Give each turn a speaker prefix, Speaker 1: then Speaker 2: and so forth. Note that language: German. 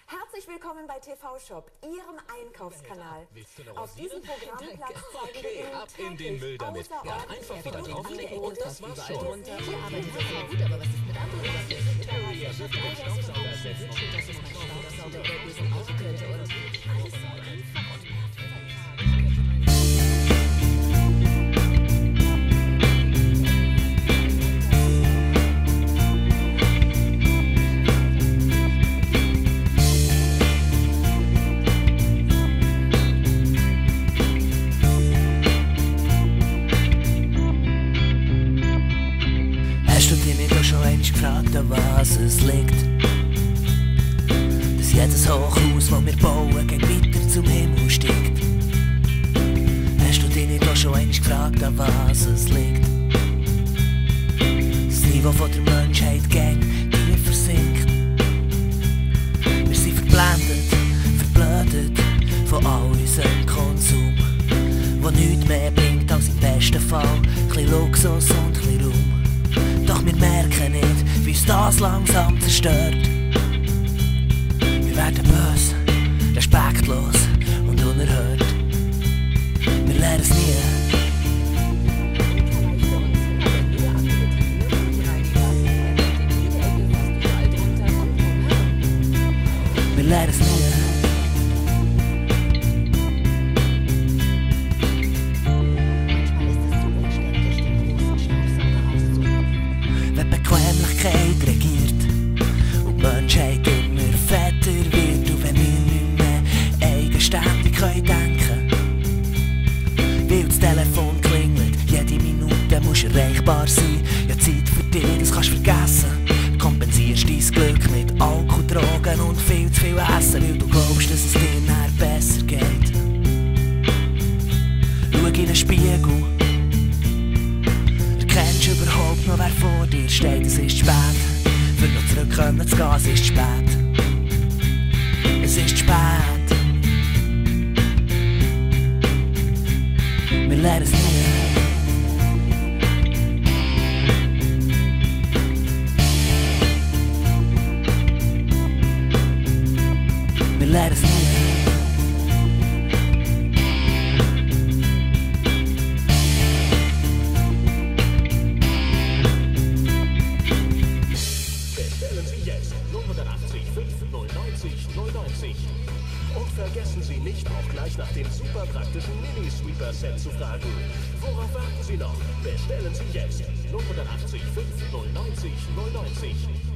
Speaker 1: Herzlich willkommen bei TV Shop, Ihrem Einkaufskanal. Auf diesem Programmplatz zeigen wir Ihnen
Speaker 2: in den Müll damit. Ja, einfach wieder draufklicken und das war's schon.
Speaker 3: Aber die sind ja gut, aber was ist mit anderen?
Speaker 2: Ja, so viel Staubsauger ersetzen.
Speaker 3: Dass es mein Staubsauger überlösen auch könnte und alles so einfach und
Speaker 4: gefragt, an was es liegt. Dass jedes Hochhaus, das wir bauen, geht weiter zum Himmel steigt. Hast du dich nicht auch schon einmal gefragt, an was es liegt? Das Niveau von der Menschheit geht tief versinkt. Wir sind verblendet, verblödet von all unserem Konsum, der nichts mehr bringt als im besten Fall ein bisschen Luxus und ein bisschen Raum. Doch wir merken nicht, wie uns das langsam zerstört. Wir werden böse, respektlos und unerhört. Wir lernen es nie. Wir lernen es nie. Regiert und die Menschheit immer fetter wird. Und wenn wir nicht mehr eigenständig denken können, weil das Telefon klingelt, jede Minute muss erreichbar sein. Ja, Zeit für dich, das kannst du vergessen. Du kompensierst dein Glück mit Alkohol, Drogen und viel zu viel Essen, weil du glaubst, dass es dir nachher besser geht. Schau in den Spiegel. Kennst du überhaupt noch, wer vor dir steht? Es ist spät, für noch zurückkommen zu gehen, es ist spät. Es ist spät. Wir lernen es nie. Wir lernen es nie.
Speaker 2: Und vergessen Sie nicht, auch gleich nach dem super praktischen Mini-Sweeper-Set zu fragen. Worauf warten Sie noch? Bestellen Sie jetzt 080 5 090 090.